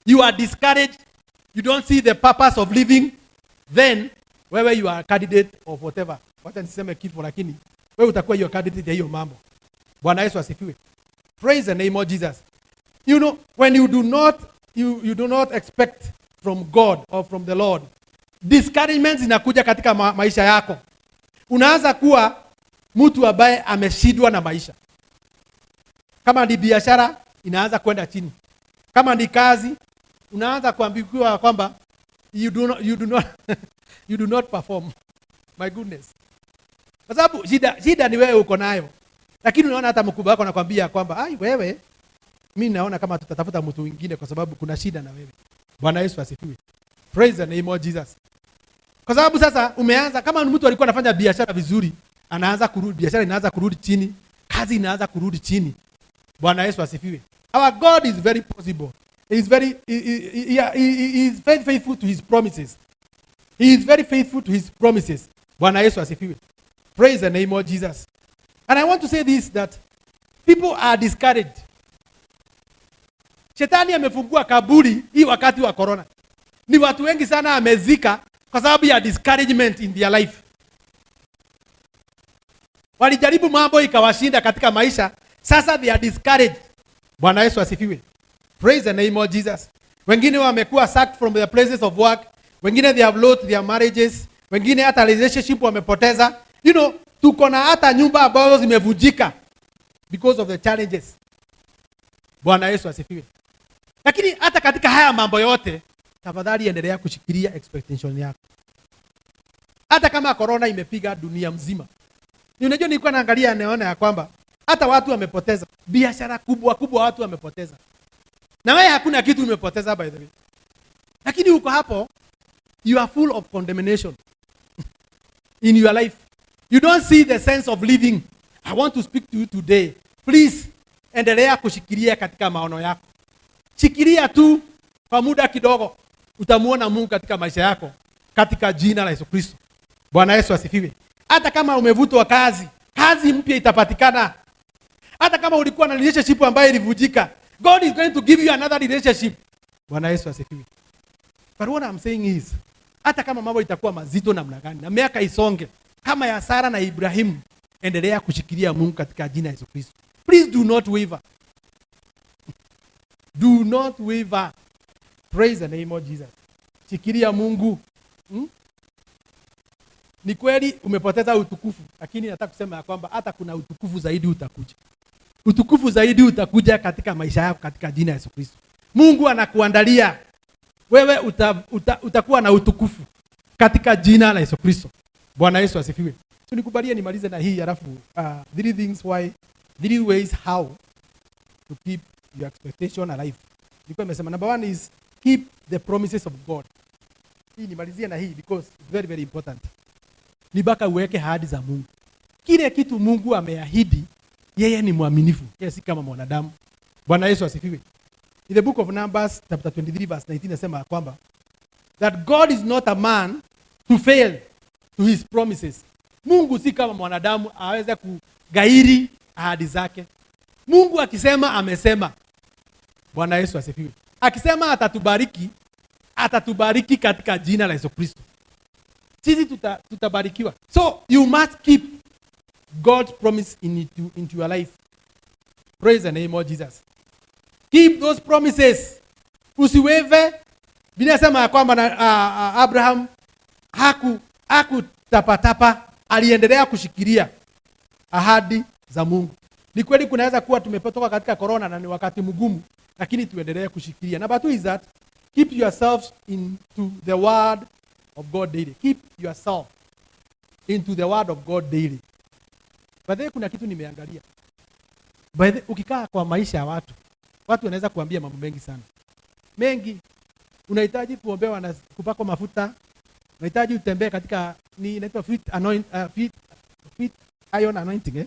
you are discouraged, you don't see the purpose of living, then wewe you are a candidate of whatever. Wacha niseme kifo, lakini wewe utakuwa hiyo candidate ya hiyo mambo. Bwana Yesu asifiwe. Praise the name of Jesus. You know, when you do not expect from God or from the Lord, discouragement zinakuja katika maisha yako. Unaanza kuwa mtu ambaye ameshindwa na maisha. Kama ni biashara inaanza kwenda chini. Kama ni kazi unaanza kuambiwa kwamba you do not perform. My goodness. Kwa sababu shida ni wewe uko nayo. Lakini unaona hata mkubwa wako anakuambia kwamba ai wewe, mimi naona kama tutatafuta mtu mwingine kwa sababu kuna shida na wewe. Bwana Yesu asifiwe. Praise the name of Jesus. Kwa sababu sasa umeanza, kama mtu alikuwa anafanya biashara vizuri, anaanza kurudi, biashara inaanza kurudi chini, kazi inaanza kurudi chini. Bwana Yesu asifiwe. Our God is very possible. He is very faithful to his promises. He is very faithful to his promises. Bwana Yesu asifiwe. Praise the name of Jesus. And I want to say this, that people are discouraged. Shetani amefungua kaburi hii wakati wa corona. Ni watu wengi sana amezika kwa sababu ya discouragement in their life. Walijaribu mambo ikawashinda katika maisha, sasa they are discouraged. Bwana Yesu asifiwe. Praise the name of Jesus. Wengine wamekuwa sacked from their places of work. Wengine they have lost their marriages. Wengine hata relationship wamepoteza. You know, tuko na hata nyumba ambazo zimevunjika because of the challenges. Bwana Yesu asifiwe. Lakini hata katika haya mambo yote, tafadhali endelea kushikilia expectation yako. Hata kama corona imepiga dunia mzima. Unajua nilikuwa naangalia naona ya kwamba hata watu wamepoteza. biashara kubwa kubwa watu wamepoteza. Na wewe hakuna kitu umepoteza by the way. Lakini uko hapo, you are full of condemnation in your life. You don't see the sense of living. I want to speak to you today. Please, endelea kushikilia katika maono yako. Shikilia tu kwa muda kidogo, utamuona Mungu katika maisha yako, katika jina la Yesu Kristo. Bwana Yesu asifiwe. Hata kama umevutwa kazi, kazi mpya itapatikana. Hata kama ulikuwa na relationship ambayo ilivunjika, God is going to give you another relationship. Bwana Yesu asifiwe. But what I'm saying is, hata kama mambo itakuwa mazito namna gani, na miaka isonge, kama ya Sara na Ibrahimu, endelea kushikilia Mungu katika jina la Yesu Kristo. Please do not waver. Do not waver. Praise the name of Jesus. Shikilia Mungu. Ni kweli umepoteza utukufu, lakini nataka kusema ya kwamba hata kuna utukufu zaidi utakuja. Utukufu zaidi utakuja katika maisha yako katika jina la Yesu Kristo. Mungu anakuandalia wewe utakuwa na utukufu katika jina la Yesu Kristo. Bwana Yesu asifiwe. So nikubalie nimalize na hii alafu three ways how to keep your expectation alive. Nilikuwa nimesema number 1 is keep the promises of God. Hii nimalizie na hii because it's very very important. Ni baka uweke ahadi za Mungu. Kile kitu Mungu ameahidi, yeye ni mwaminifu. Yeye si kama mwanadamu. Bwana Yesu asifiwe. In the book of Numbers chapter 23 verse 19 nasema kwamba that God is not a man to fail to his promises. Mungu si kama mwanadamu aweze kugairi ahadi zake. Mungu akisema amesema. Bwana Yesu asifiwe. Akisema atatubariki katika jina la Yesu Kristo. Sisi tutabarikiwa. So you must keep God's promise into your life. Praise the name of Jesus. Keep those promises. Usiweve. Biblia inasema ya kwamba Abraham hakutapatapa, aliendelea kushikilia ahadi za Mungu. Ni kweli kunaweza kuwa tumetoka katika corona na ni wakati mgumu, lakini tuendelee kushikilia. Number 2 is that keep yourselves into the word of God daily. Keep yourself into the word of God daily. Baadaye kuna kitu nimeangalia. Ukikaa kwa maisha ya watu wanaweza kuambia mambo mengi sana. Mengi. Unahitaji kuombewa na kupakwa mafuta. Unahitaji utembee katika inaitwa feet iron anointing.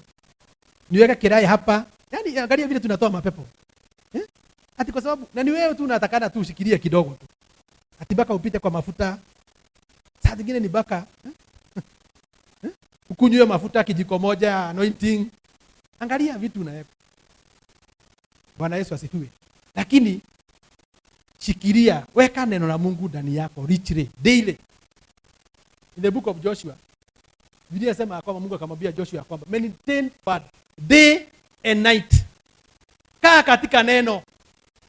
Niweke kirai hapa. Yaani angalia vile tunatoa mapepo. Ati kwa sababu na ni wewe tu unatakana tu ushikilie kidogo tu. Ati baka upite kwa mafuta. Saa zingine ni baka. Ukunywe mafuta kijiko moja anointing. Angalia vitu unaweka. Bwana Yesu asifiwe. Lakini shikilia, weka neno la Mungu ndani yako richly daily. In the book of Joshua, Biblia inasema kwamba Mungu akamwambia Joshua kwamba meditate day and night. Kaa katika neno.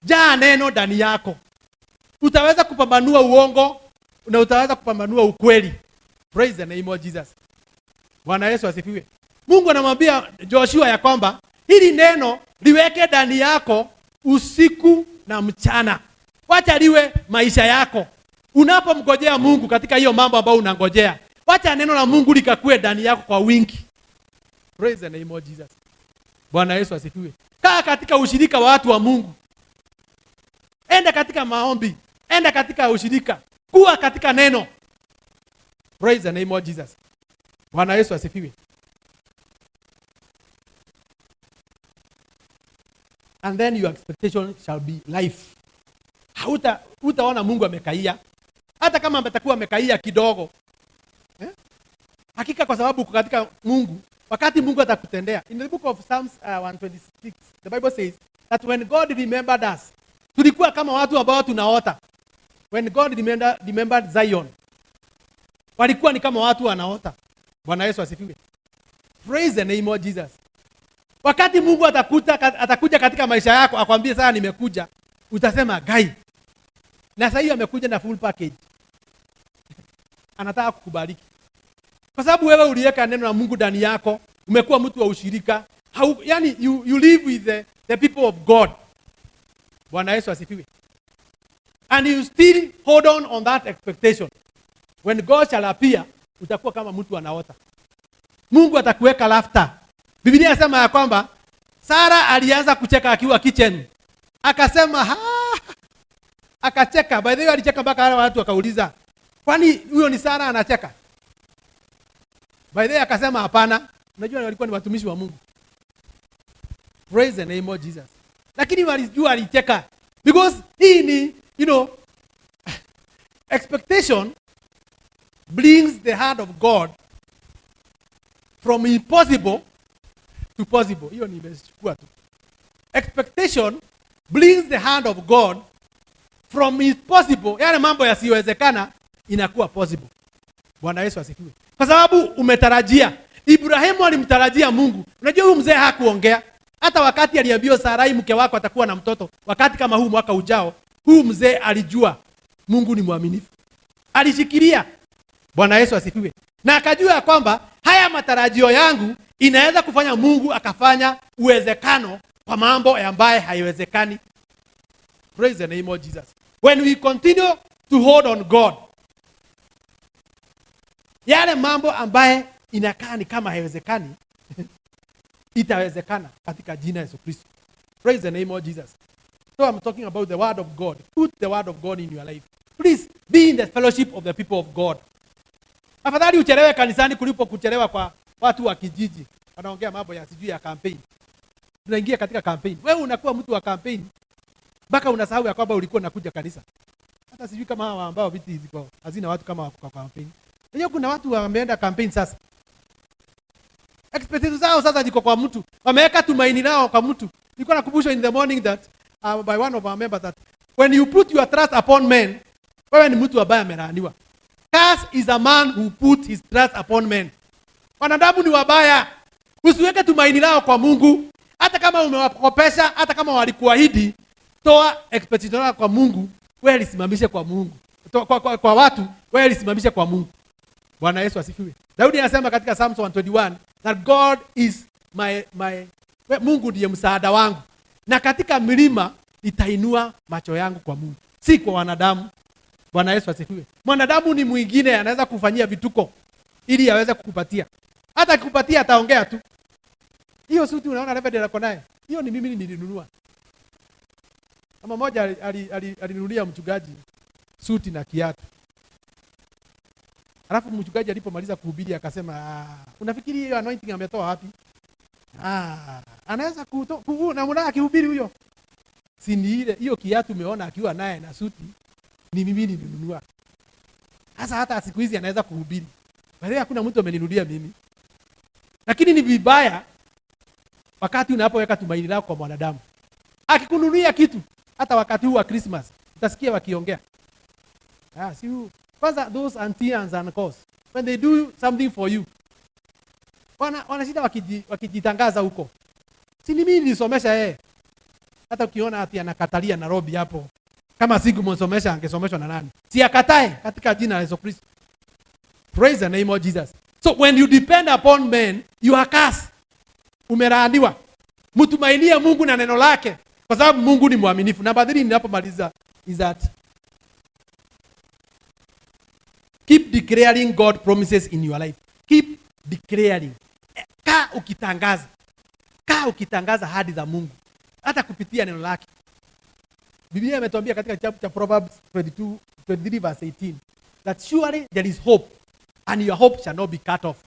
Jaa neno ndani yako. Utaweza kupambanua uongo na utaweza kupambanua ukweli. Praise the name of Jesus. Bwana Yesu asifiwe. Mungu anamwambia Joshua ya kwamba hili neno liweke ndani yako usiku na mchana. Wacha liwe maisha yako. Unapomngojea Mungu katika hiyo mambo ambayo unangojea, wacha neno la Mungu likakue ndani yako kwa wingi. Praise the name of Jesus. Bwana Yesu asifiwe. Kaa katika ushirika wa watu wa Mungu. Enda katika maombi. Enda katika ushirika. Kuwa katika neno. Praise the name of Jesus. Bwana Yesu asifiwe. And then your expectation shall be life. Hutaona Mungu amekaia. Hata kama ametakuwa amekaia kidogo. Hakika kwa sababu katika Mungu, wakati Mungu atakutendea. In the book of Psalms 126, the Bible says that when God remembered us, tulikuwa kama watu ambao tunaota. When God remembered Zion, walikuwa ni kama watu wanaota. Bwana Yesu asifiwe. Praise the name of Jesus. Wakati Mungu atakuja katika maisha yako akwambie sasa nimekuja, utasema gai. Na sasa hiyo amekuja na full package. Anataka kukubariki. Kwa sababu wewe uliweka neno la Mungu ndani yako, umekuwa mtu wa ushirika. Yani you live with the people of God. Bwana Yesu asifiwe. And you still hold on that expectation. When God shall appear, utakuwa kama mtu anaota. Mungu atakuweka laughter. Biblia inasema ya kwamba Sara alianza kucheka akiwa kitchen. Akasema ha! Akacheka. By the way alicheka mpaka wale watu wakauliza, kwani huyo ni Sara anacheka? By the way akasema hapana. Unajua walikuwa ni watumishi wa Mungu. Praise the name of Jesus. Lakini walijua alicheka. Because hii ni, expectation brings the hand of God from impossible to possible. Hiyo nimechukua tu. Expectation brings the hand of God from impossible, yale mambo yasiyowezekana inakuwa possible. Bwana Yesu asifiwe. Kwa sababu umetarajia. Ibrahimu alimtarajia Mungu. Unajua huyu mzee hakuongea. Hata wakati aliambiwa Sarai mke wako atakuwa na mtoto, wakati kama huu mwaka ujao, huyu mzee alijua Mungu ni mwaminifu. Alishikilia. Bwana Yesu asifiwe. Na akajua kwamba haya matarajio yangu inaweza kufanya Mungu akafanya uwezekano kwa mambo ambaye haiwezekani. Praise the name of Jesus. When we continue to hold on God, yale mambo ambaye inakaa ni kama haiwezekani itawezekana katika jina la Yesu Kristo. Praise the name of Jesus. So I'm talking about the word of God. Put the word of God in your life. Please be in the fellowship of the people of God. Afadhali uchelewe kanisani kulipo kuchelewa kwa watu wa kijiji. Wanaongea mambo ya sijui ya campaign. Tunaingia katika campaign. Wewe unakuwa mtu wa campaign mpaka unasahau ya kwamba ulikuwa unakuja kanisa. Hata sijui kama hawa ambao viti ziko hazina watu kama wako kwa campaign. Unajua kuna watu wameenda campaign sasa. Expectations zao sasa ziko kwa mtu. Wameweka tumaini lao kwa mtu. Nilikuwa nakumbusha in the morning that by one of our members that when you put your trust upon men, wewe ni mtu ambaye amelaaniwa. Cursed is a man who put his trust upon men. Wanadamu ni wabaya. Usiweke tumaini lao kwa Mungu. Hata kama umewakopesha, hata kama walikuahidi, toa expectation yako kwa Mungu, wewe lisimamishe kwa Mungu. Kwa watu, wewe lisimamishe kwa Mungu. Bwana Yesu asifiwe. Daudi anasema katika Psalms 121 that God is Mungu ndiye msaada wangu. Na katika milima nitainua macho yangu kwa Mungu, si kwa wanadamu. Bwana Yesu asifiwe. Mwanadamu ni mwingine, anaweza kufanyia vituko ili aweze kukupatia. Hata akikupatia ataongea tu. Hiyo suti unaona Reverend ako naye, hiyo ni mimi nilinunua. Kama mmoja alinunulia mchungaji suti na kiatu. Alafu mchungaji alipomaliza kuhubiri akasema, unafikiri hiyo anointing ametoa wapi? Anaweza na mwana akihubiri huyo. Si ni ile hiyo kiatu umeona akiwa naye na suti ni mimi nilinunua. Sasa hata siku hizi anaweza kuhubiri. Bali hakuna mtu ameninunulia mimi. Lakini ni vibaya wakati unapoweka tumaini lako kwa mwanadamu. Akikununulia kitu hata wakati huu wa Christmas utasikia wakiongea. Si kwanza those aunties and uncles when they do something for you. Wanashida wakijitangaza huko. Si ni mimi nilisomesha yeye. Hata ukiona ati anakatalia Nairobi hapo. Kama sikumsomesha angesomeshwa na nani? Si akatae katika jina la Yesu Kristo. Praise the name of Jesus. So when you depend upon men, you are cursed. Umelaaniwa. Mtumainie Mungu na neno lake kwa sababu Mungu ni mwaminifu. Na badili ninapomaliza is that keep declaring God promises in your life. Keep declaring. Kaa ukitangaza ahadi za Mungu hata kupitia neno lake. Biblia imetuambia katika kitabu cha Proverbs 23 verse 18 that surely there is hope and your hope shall not be cut off.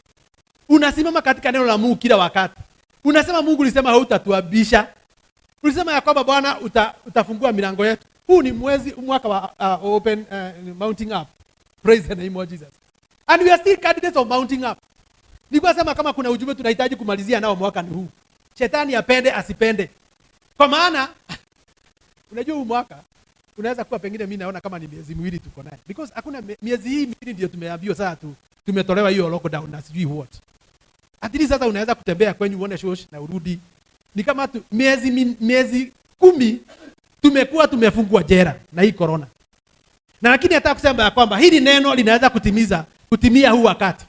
Unasimama katika neno la Mungu kila wakati. Unasema Mungu ulisema hautatuabisha. Ulisema ya kwamba Bwana utafungua milango yetu. Huu ni mwaka wa open mounting up. Praise the name of Jesus. And we are still candidates of mounting up. Nilikuwa sema kama kuna ujumbe tunahitaji kumalizia nao mwaka ni huu. Shetani apende asipende. Kwa maana unajua huu mwaka unaweza kuwa pengine mimi naona kama ni miezi miwili tuko naye. Because hakuna miezi hii miwili ndio tumeambiwa sasa tumetolewa hiyo lockdown na sijui what. At least sasa unaweza kutembea kwenye uone shosh na urudi. Ni kama miezi 10 tumekuwa tumefungwa jela na hii corona. Na lakini nataka kusema ya kwamba hili neno linaweza kutimia huu wakati.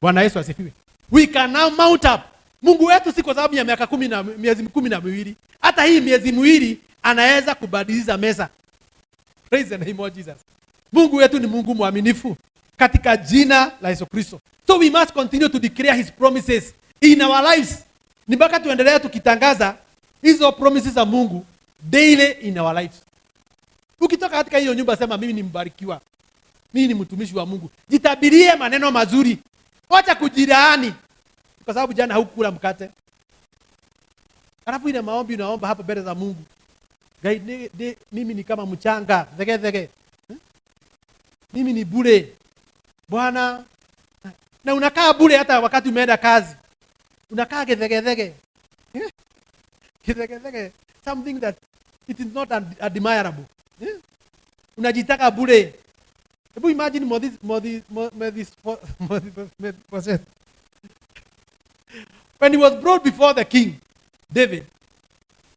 Bwana Yesu asifiwe. We can now mount up. Mungu wetu si kwa sababu ya miaka 10 na miezi 12. Hata hii miezi miwili anaweza kubadilisha meza. Praise the name of Jesus. Mungu wetu ni Mungu mwaminifu katika jina la Yesu Kristo. So we must continue to declare his promises in our lives. Ni mpaka tuendelee tukitangaza hizo promises za Mungu daily in our lives. Ukitoka katika hiyo nyumba sema mimi ni mbarikiwa. Mimi ni mtumishi wa Mungu. Jitabirie maneno mazuri. Acha kujilaani. Kwa sababu jana hukula mkate. Alafu ile maombi unaomba hapa mbele za Mungu. Mimi ni kama mchanga, dhege. Mimi ni bure. Bwana, na unakaa bure hata wakati umeenda kazi. Unakaa gedhege. Gedhege. Something that it is not admirable. Unajitaka bure. Hebu imagine when he was brought before the king David,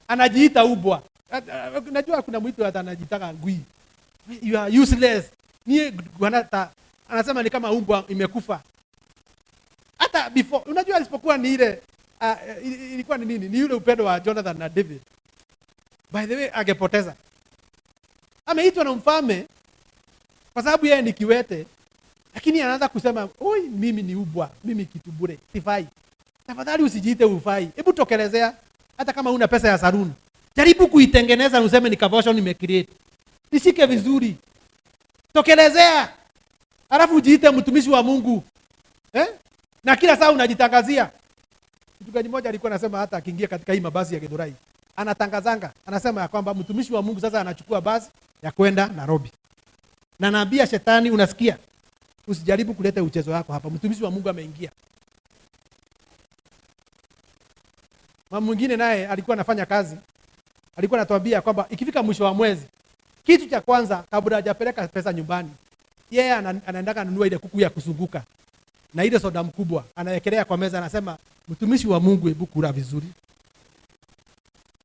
anajiita ubwa. Unajua kuna mtu anajitaka ngui. You are useless. Ni anasema ni kama umbwa imekufa. Hata before, unajua isipokuwa ni ile ilikuwa ni nini? Ni yule upendo wa Jonathan na David. By the way, angepoteza. Ameitwa na mfalme kwa sababu yeye ni kiwete, lakini anaanza kusema, "Oi, mimi ni ubwa, mimi kitu bure, sifai." Tafadhali usijiite ufai. Hebu tokelezea hata kama una pesa ya saruni. Jaribu kuitengeneza useme ni version nimecreate. Nishike vizuri. Tokelezea. Alafu ujiite mtumishi wa Mungu. Na kila saa unajitangazia. Mchungaji mmoja alikuwa anasema hata akiingia katika hii mabasi ya Githurai, anatangazanga, anasema ya kwamba mtumishi wa Mungu sasa anachukua basi ya kwenda Nairobi. Na naambia shetani, unasikia? Usijaribu kuleta uchezo wako hapa. Mtumishi wa Mungu ameingia. Mama mwingine naye alikuwa anafanya kazi. Alikuwa anatuambia kwamba ikifika mwisho wa mwezi, kitu cha kwanza kabla hajapeleka pesa nyumbani, yeye anaendaka anunua ile kuku ya kuzunguka na ile soda mkubwa, anawekelea kwa meza, anasema, "Mtumishi wa Mungu, hebu kula vizuri.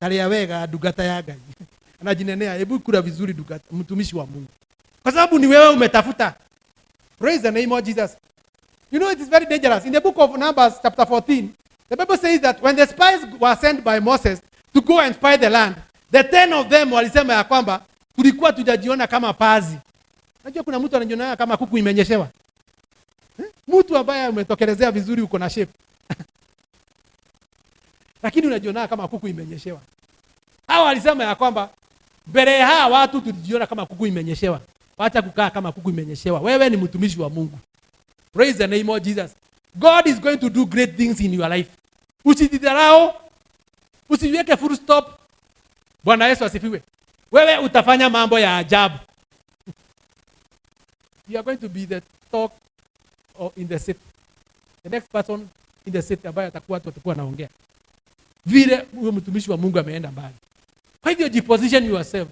Talia wega dugata yaga." Anajinenea, "Hebu kula vizuri dugata, mtumishi wa Mungu." Kwa sababu ni wewe umetafuta. Praise the name of Jesus. You know, it is very dangerous. In the book of Numbers chapter 14, the Bible says that when the spies were sent by Moses to go and spy the land, the 10 of them walisema ya kwamba tulikuwa tujajiona kama pazi. Unajua kuna mtu anajiona kama kuku imenyeshewa. Mtu ambaye umetokelezea vizuri, uko na shape. Lakini unajiona kama kuku imenyeshewa. Hao walisema ya kwamba mbele ya watu tulijiona kama kuku imenyeshewa. Acha kukaa kama kuku imenyeshewa. Wewe ni mtumishi wa Mungu. Praise the name of Jesus. God is going to do great things in your life. Usijidharau. Usiweke full stop. Bwana Yesu asifiwe. Wewe utafanya mambo ya ajabu. You are going to be the talk or in the city. The next person in the city ambaye atakuwa naongea. Vile huyo mtumishi wa Mungu ameenda mbali. Kwa hivyo jiposition yourself.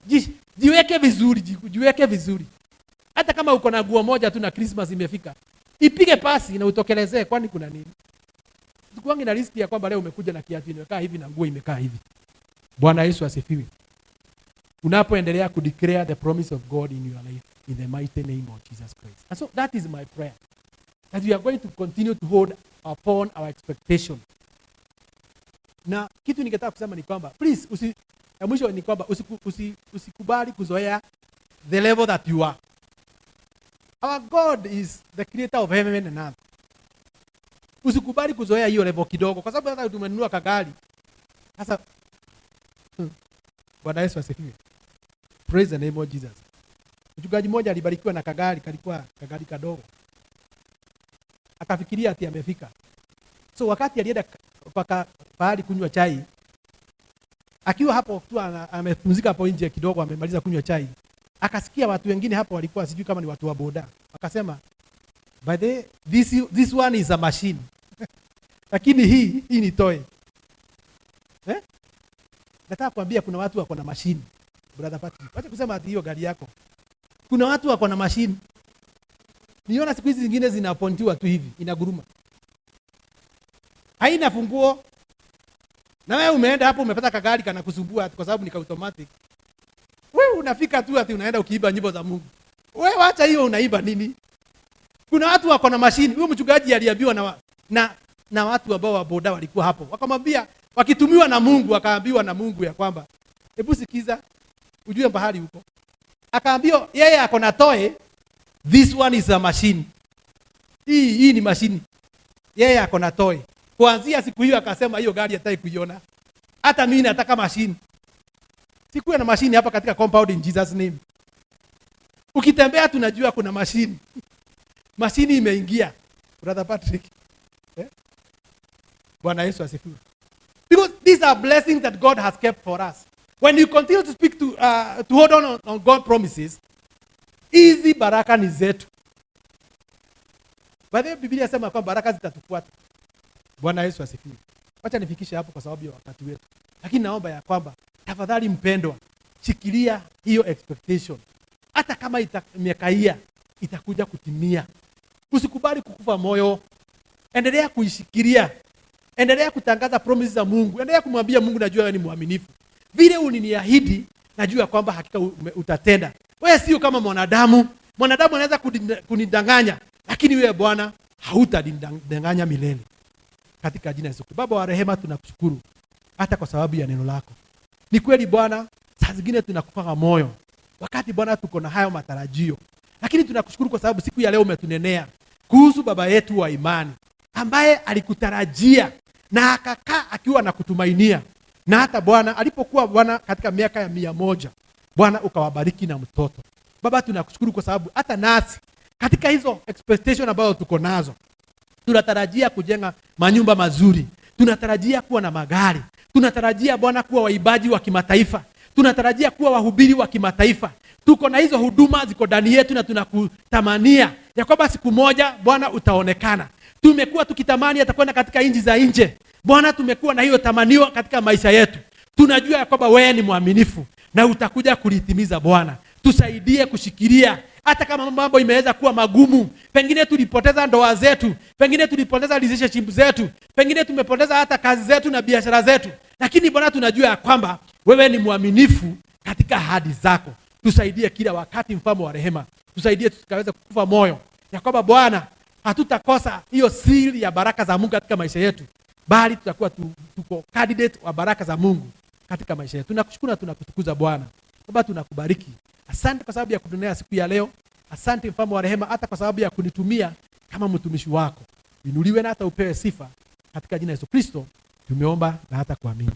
Jiweke vizuri, jiweke vizuri. Hata kama uko na nguo moja tu na Christmas imefika, ipige pasi na utokelezee, kwani kuna nini? Tukuange na riski ya kwamba leo umekuja na kiatu imekaa hivi na nguo imekaa hivi. Bwana Yesu asifiwe. Unapoendelea ku declare the promise of God in your life in the mighty name of Jesus Christ. And so that is my prayer. That we are going to continue to hold upon our expectation. Na kitu ningetaka kusema ni kwamba please ya mwisho ni kwamba usikubali kuzoea the level that you are. Our God is the creator of heaven and earth. Usikubali kuzoea hiyo level kidogo, kwa sababu hata tumenunua kagari. Sasa Bwana Yesu asifiwe. Praise the name of Jesus. Mchungaji mmoja alibarikiwa na kagari, kalikuwa kagari kadogo. Akafikiria ati amefika. So wakati alienda pahali kunywa chai, akiwa hapo tu amepumzika hapo nje kidogo, amemaliza kunywa chai, akasikia watu wengine hapo walikuwa sijui kama ni watu wa boda. Akasema, "By the way, this one is a machine." Lakini hii ni toy. Nataka kuambia kuna watu wako na machine. Brother Patrick, acha kusema ati hiyo gari yako. Kuna watu wako na machine. Niona siku hizi zingine zinapontiwa tu hivi, inaguruma. Haina funguo. Na wewe umeenda hapo umepata kagari kana kusumbua kwa sababu ni automatic. Wewe unafika tu ati unaenda ukiiba nyimbo za Mungu. Wewe acha hiyo, unaiba nini? Kuna watu wako na mashine. Huyo mchungaji aliambiwa na watu ambao wa boda walikuwa hapo. Wakamwambia wakitumiwa na Mungu, akaambiwa na Mungu ya kwamba hebu sikiza ujue bahari huko. Akaambiwa yeye ako na toy, this one is a machine. Hii ni machine. Yeye ako na toy. Kuanzia siku hiyo akasema hiyo gari hataki kuiona. Hata mimi nataka mashine. Sikuwe na mashine hapa katika compound in Jesus name. Ukitembea tunajua kuna mashine. Mashine imeingia. Brother Patrick. Bwana Yesu asifiwe. Because these are blessings that God has kept for us. When you continue to speak to hold on God's promises, hizi baraka ni zetu. Baadaye Biblia inasema kwamba baraka zitatufuata. Bwana Yesu asifiwe. Acha nifikishe hapo kwa sababu ya wakati wetu. Lakini naomba ya kwamba tafadhali mpendwa, shikilia hiyo expectation. Hata kama imekaia, itakuja kutimia. Usikubali kukufa moyo. Endelea kuishikilia. Endelea kutangaza promises za Mungu. Endelea kumwambia Mungu, najua wewe ni mwaminifu. Vile uliniahidi, najua kwamba hakika utatenda. Wewe sio kama mwanadamu. Mwanadamu anaweza kunidanganya, lakini wewe Bwana hautanidanganya milele. Katika jina la Yesu. Baba wa rehema, tunakushukuru hata kwa sababu ya neno lako. Ni kweli Bwana, saa zingine tunakufa moyo wakati Bwana tuko na hayo matarajio. Lakini tunakushukuru kwa sababu siku ya leo umetunenea kuhusu baba yetu wa imani ambaye alikutarajia na akakaa akiwa na kutumainia. Na hata Bwana alipokuwa Bwana katika miaka ya 100, Bwana ukawabariki na mtoto. Baba tunakushukuru kwa sababu hata nasi katika hizo expectation ambazo tuko nazo, tunatarajia kujenga manyumba mazuri. Tunatarajia kuwa na magari. Tunatarajia Bwana kuwa waibaji wa kimataifa. Tunatarajia kuwa wahubiri wa kimataifa. Tuko na hizo huduma ziko ndani yetu na tunakutamania ya kwamba siku moja Bwana utaonekana. Tumekuwa tukitamani atakwenda katika nchi za nje. Bwana tumekuwa na hiyo tamanio katika maisha yetu. Tunajua ya kwamba wewe ni mwaminifu na utakuja kulitimiza Bwana. Tusaidie kushikilia hata kama mambo imeweza kuwa magumu. Pengine tulipoteza ndoa zetu, pengine tulipoteza relationship zetu, pengine tumepoteza hata kazi zetu na biashara zetu. Lakini Bwana tunajua ya kwamba wewe ni mwaminifu katika ahadi zako. Tusaidie kila wakati, mfalme wa rehema. Tusaidie tusikaweze kukufa moyo ya kwamba Bwana hatutakosa hiyo siri ya baraka za Mungu katika maisha yetu, bali tutakuwa tuko candidate wa baraka za Mungu katika maisha yetu. Tunakushukuru na tunakutukuza Bwana. Baba tunakubariki. Asante kwa sababu ya kutunenea siku ya leo. Asante mfalme wa rehema hata kwa sababu ya kunitumia kama mtumishi wako. Inuliwe na hata upewe sifa katika jina la Yesu Kristo. Tumeomba na hata kuamini.